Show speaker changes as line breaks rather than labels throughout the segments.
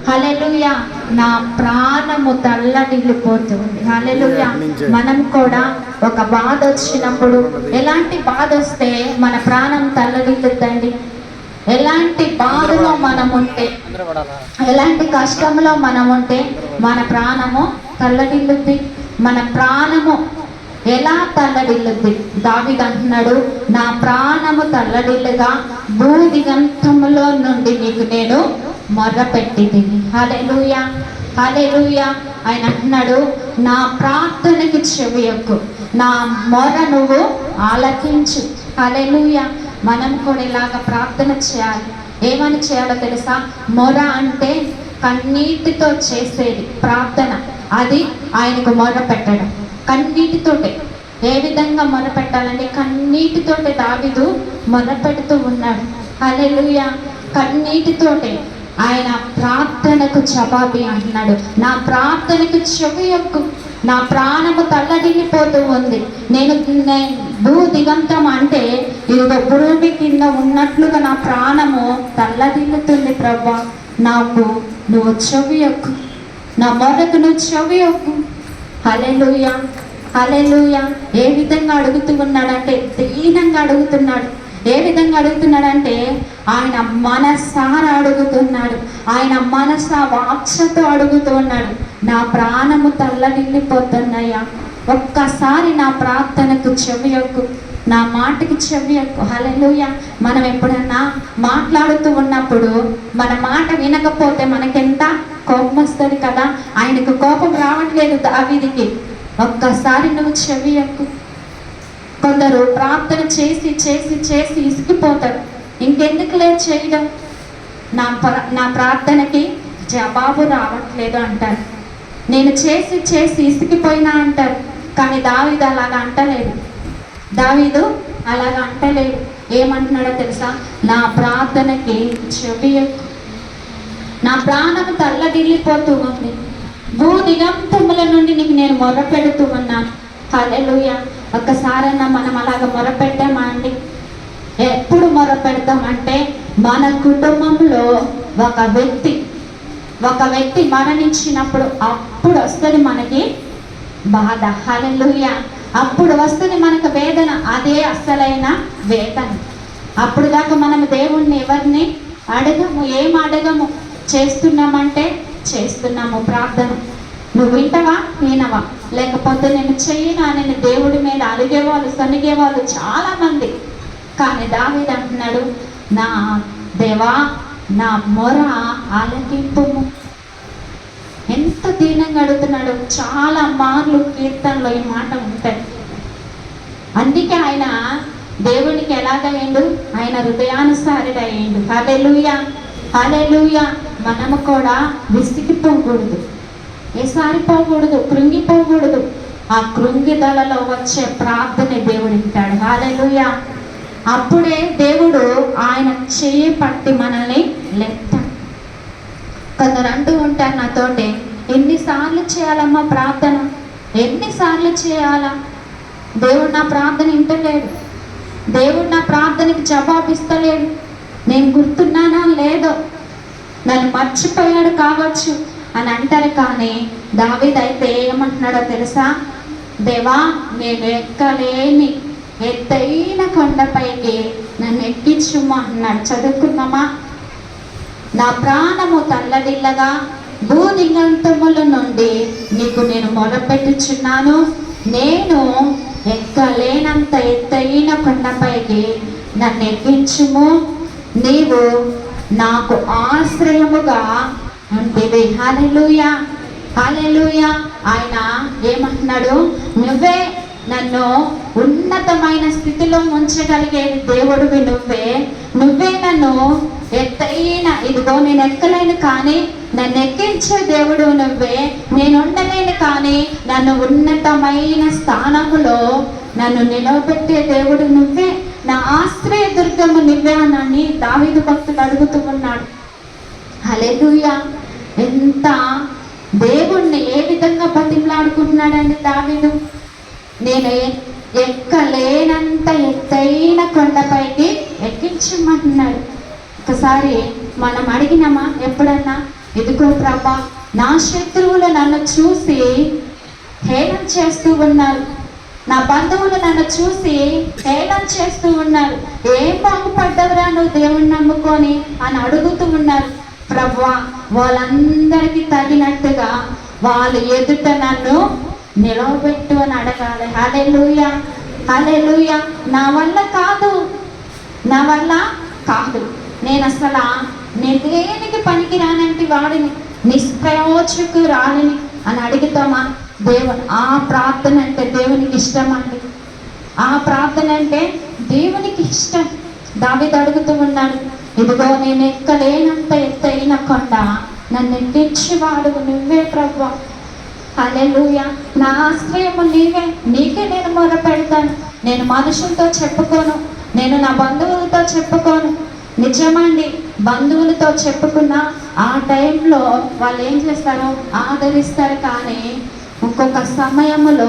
హల్లెలూయా. నా ప్రాణము తల్లడిల్లిపోతుంది. హల్లెలూయా. మనం కూడా ఒక బాధ వచ్చినప్పుడు, ఎలాంటి బాధ వస్తే మన ప్రాణం తల్లడిల్లుద్దండి? ఎలాంటి బాధలో మనం ఉంటే, ఎలాంటి కష్టంలో మనం ఉంటే మన ప్రాణము తల్లడిల్లుద్ది. మన ప్రాణము ఎలా తల్లడిల్లుద్ది? దావీదు అంటున్నాడు, నా ప్రాణము తల్లడిల్లుగా భూదిగంతములో నుండి నీకు నేను మొర్రపెట్టితిని. హల్లెలూయా, హల్లెలూయా. ఆయన అంటున్నాడు, నా ప్రార్థనకి చెవియొగ్గు, నా మొర నువ్వు ఆలకించు. హల్లెలూయా. మనం కూడా ఇలాగ ప్రార్థన చేయాలి. ఏమని చేయాలో తెలుసా? మొర అంటే కన్నీటితో చేసేది ప్రార్థన. అది ఆయనకు మొర పెట్టడం కన్నీటితోటే. ఏ విధంగా మొర పెట్టాలంటే కన్నీటితోటే దావీదు మొర పెడుతూ ఉన్నాడు. హల్లెలూయా. కన్నీటితోటే ఆయన ప్రార్థనకు జవాబి అంటున్నాడు, నా ప్రార్థనకు చెవియొగ్గు, నా ప్రాణము తల్లడిల్లిపోతూ ఉంది. నేను భూ దిగంతం అంటే ఇదిగో భూమి కింద ఉన్నట్లుగా నా ప్రాణము తల్లడిల్లుతుంది. ప్రభా, నాకు నువ్వు చెవియొగ్గు, నా మొరకు నువ్వు చెవియొగ్గు. హల్లెలూయా, హల్లెలూయా. ఏ విధంగా అడుగుతూ ఉన్నాడంటే దీనంగా అడుగుతున్నాడు. ఏ విధంగా అడుగుతున్నాడంటే ఆయన మనసారా అడుగుతున్నాడు. ఆయన మనస వాంఛతో అడుగుతూ ఉన్నాడు, నా ప్రాణము తల్లడిల్లిపోతున్నాయా, ఒక్కసారి నా ప్రార్థనకు చెవియొగ్గు, నా మాటకి చెవియొగ్గు. హల్లెలూయా. మనం ఎప్పుడన్నా మాట్లాడుతూ ఉన్నప్పుడు మన మాట వినకపోతే మనకెంత కోపం వస్తుంది కదా. ఆయనకు కోపం రావట్లేదు దావీదుకి. ఒక్కసారి నువ్వు చెవియొగ్గు. కొందరు ప్రార్థన చేసి చేసి చేసి ఇసిగిపోతారు. ఇంకెందుకులే చేయడం, నా ప్రార్థనకి జవాబు రావట్లేదు అంటారు. నేను చేసి చేసి ఇసిగిపోయినా అంటారు. కానీ దావీదు అలాగా అంటలేదు. దావీదు అలాగా అంటలేదు. ఏమంటున్నాడో తెలుసా? నా ప్రార్థనకి చెవియొగ్గు, నా ప్రాణం తల్లడిల్లిపోతూ ఉంది, భూ దిగంతముల నుండి నీకు నేను మొర్ర పెడుతూ ఉన్నాను. హల్లెలూయా. ఒక్కసారన్నా మనం అలాగ మొరపెట్టామా అండి? ఎప్పుడు మొరపెడతామంటే మన కుటుంబంలో ఒక వ్యక్తి మరణించినప్పుడు అప్పుడు వస్తుంది మనకి బాధ. హల్లెలూయా. అప్పుడు వస్తుంది మనకు వేదన. అదే అసలైన వేదన. అప్పుడు దాకా మనం దేవుణ్ణి ఎవరిని అడగము, ఏం అడగము. చేస్తున్నామంటే చేస్తున్నాము ప్రార్థన. నువ్వు వింటవా వినవా, లేకపోతే నేను చెయ్యనా నేను దేవుడి మీద అలిగేవాళ్ళు సనిగేవాళ్ళు చాలా మంది. కానీ దావీదు అంటున్నాడు, నా దేవా నా మొర ఆలకింపుము. ఎంత దీనంగా అడుగుతున్నాడు. చాలా మార్లు కీర్తనలో ఈ మాట ఉంటాయి. అందుకే ఆయన దేవునికి ఎలాగయ్యిండు? ఆయన హృదయానుసారుడు అయ్యిండు. హల్లెలూయా, హల్లెలూయా. మనము కూడా విసిగిపోకూడదు, ఏసారిపోకూడదు, కృంగిపోకూడదు. ఆ కృంగిదలలో వచ్చే ప్రార్థన దేవుడు వింటాడు. హల్లెలూయా. అప్పుడే దేవుడు ఆయన చేయి పట్టి మనల్ని లేపుతాడు. కొందరు అంటూ ఉంటారు నాతోటి, ఎన్నిసార్లు చేయాలమ్మా ప్రార్థన, ఎన్నిసార్లు చేయాలా? దేవుడు నా ప్రార్థన వింటలేడు, దేవుడు నా ప్రార్థనకి జవాబిస్తలేడు, నేను గుర్తున్నానా లేదో, నన్ను మర్చిపోయాడు కావచ్చు అని అంటారు. కానీ దావీదు అయితే ఏమంటున్నాడో తెలుసా? దేవా నేను ఎక్కలేని ఎత్తైన కొండపైకి నన్ను ఎక్కించుమా అన్నాడు. చదువుకున్నామా? నా ప్రాణము తల్లడిల్లగా భూదిగంతముల నుండి నీకు నేను మొరపెట్టుచున్నాను, నేను ఎక్కలేనంత ఎత్తైన కొండపైకి నన్ను ఎక్కించుము, నీవు నాకు ఆశ్రయముగా ఉంటుంది. హల్లెలూయా, హల్లెలూయా. ఆయన ఏమంటున్నాడు? నువ్వే నన్ను ఉన్నతమైన స్థితిలో ఉంచగలిగేది దేవుడివి నువ్వే నన్ను ఎత్తైన, ఇదిగో నేను ఎక్కలేను కానీ నన్ను ఎక్కించే దేవుడు నువ్వే, నేను ఉండలేను కానీ నన్ను ఉన్నతమైన స్థానములో నన్ను నిలవబెట్టే దేవుడు నువ్వే, నా ఆశ్రయ దుర్గము నువ్వే అని దావీదు భక్తుడు అడుగుతూ ఉన్నాడు. హల్లెలూయా. ఎంత దేవుణ్ణి ఏ విధంగా బతిమలాడుకుంటున్నాడండి దావీదు? నేను ఎక్కలేనంత ఎత్తైన కొండపైకి ఎక్కించమంటున్నాడు. ఒకసారి మనం అడిగినామా ఎప్పుడన్నా? ఇదిగో ఇదిగో ప్రభా, నా శత్రువులు నన్ను చూసి హేళన చేస్తూ ఉన్నారు, నా బంధువులు నన్ను చూసి హేళన చేస్తూ ఉన్నారు. ఏం బాగుపడ్డవరా నువ్వు దేవుణ్ణి నమ్ముకొని అని అడుగుతూ ఉన్నారు. ప్రభువా, వాళ్ళందరికీ తగినట్టుగా వాళ్ళు ఎదుట నన్ను నిలవబెట్టు అని అడగాలి. హల్లెలూయా, హల్లెలూయా. నా వల్ల కాదు, నా వల్ల కాదు, నేను దేనికి పనికి రానంటి వాడిని, నిష్ప్రయోజకురాలిని అని అడుగుతామా? ఆ ప్రార్థన అంటే దేవునికి ఇష్టం అండి. ఆ ప్రార్థన అంటే దేవునికి ఇష్టం. దావీదు అడుగుతూ ఉన్నాడు, ఇదిగో నేను ఎక్కలేనంత ఎత్తైన కొండ నన్ను ఎక్కించేవాడు నువ్వే ప్రభువా. హల్లెలూయా. నా ఆశ్రయము నీవే, నీకే నేను మొరపెడతాను. నేను మనుషులతో చెప్పుకోను, నేను నా బంధువులతో చెప్పుకోను. నిజమండి, బంధువులతో చెప్పుకున్న ఆ టైంలో వాళ్ళు ఏం చేస్తారు, ఆదరిస్తారు. కానీ ఇంకొక సమయంలో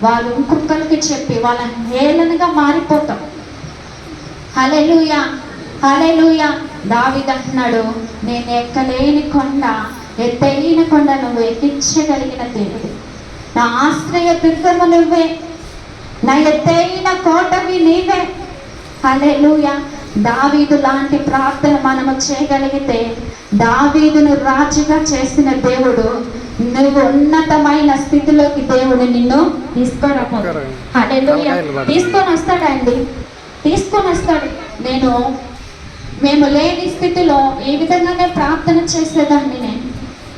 వాళ్ళు ఇంకొకరికి చెప్పి వాళ్ళ హేళనగా మారిపోతాం. హల్లెలూయా, హల్లెలూయా. దావీదు అంటున్నాడు, నేను ఎక్కలేని కొండ, ఎత్తైన కొండ నువ్వు ఎక్కించగలిగిన దేవుడు, నా ఆశ్రయ దుర్గము నువ్వే, నా ఎత్తైన కోటవి నీవే. హల్లెలూయా. దావీదు లాంటి ప్రార్థన మనము చేయగలిగితే, దావీదును రాజుగా చేసిన దేవుడు నువ్వు ఉన్నతమైన స్థితిలోకి దేవుడు నిన్ను తీసుకొని హల్లెలూయా తీసుకొని వస్తాడండి, తీసుకొని వస్తాడు. మేము లేని స్థితిలో ఈ విధంగానే ప్రార్థన చేసేదాన్ని. నేను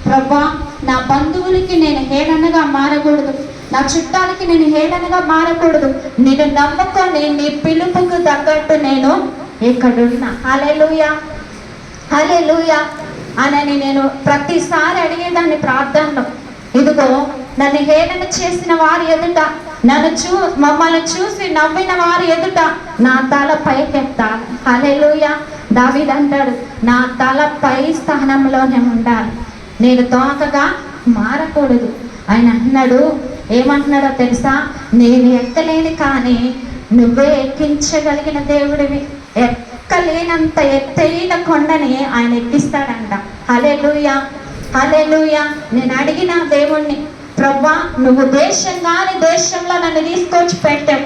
ప్రభా, నా బంధువులకి నేను హేళనగా మారకూడదు, నా చుట్టాలకి నేను హేళనగా మారకూడదు, నేను నమ్ముకొని నీ పిలుపుకు తగ్గట్టు నేను ఇక్కడున్నా. హల్లెలూయా, హల్లెలూయా అని నేను ప్రతిసారి అడిగేదాన్ని ప్రార్థనలో. ఇదిగో నన్ను హేళన చేసిన వారి ఎదుట, మమ్మల్ని చూసి నవ్విన వారి ఎదుట నా తల పైకెత్తాలి. హల్లెలూయా. దావీదు అంటాడు, నా తల పై స్థానంలోనే ఉండాలి, నేను తోకగా మారకూడదు. ఆయన అంటున్నాడు, ఏమంటున్నాడో తెలుసా, నేను ఎక్కలేని కానీ నువ్వే ఎక్కించగలిగిన దేవుడివి. ఎక్కలేనంత ఎత్తైన కొండని ఆయన ఎక్కిస్తాడంట. హల్లెలూయా, హల్లెలూయా. నేను అడిగిన దేవుణ్ణి, ప్రభా, నువ్వు దేశంలో నన్ను తీసుకొచ్చి పెట్టావు,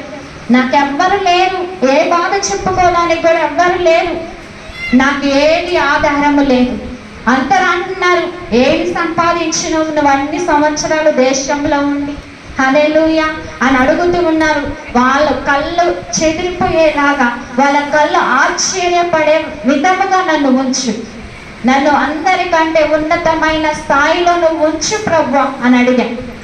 నాకెవ్వరు లేరు, ఏ బాధ చెప్పుకోవడానికి కూడా ఎవ్వరు లేరు, నాకు ఏది ఆధారము లేదు. అందరూ అంటున్నారు, ఏమి సంపాదించినవు నువ్వు అన్ని సంవత్సరాలు దేశంలో ఉండి, హల్లెలూయా అని అడుగుతూ ఉన్నారు. వాళ్ళ కళ్ళు చెదిరిపోయేలాగా, వాళ్ళ కళ్ళు ఆశ్చర్యపడే విధముగా నన్ను ఉంచు, నన్ను అందరికంటే ఉన్నతమైన స్థాయిలో నువ్వు ఉంచు ప్రభువా అని అడిగా.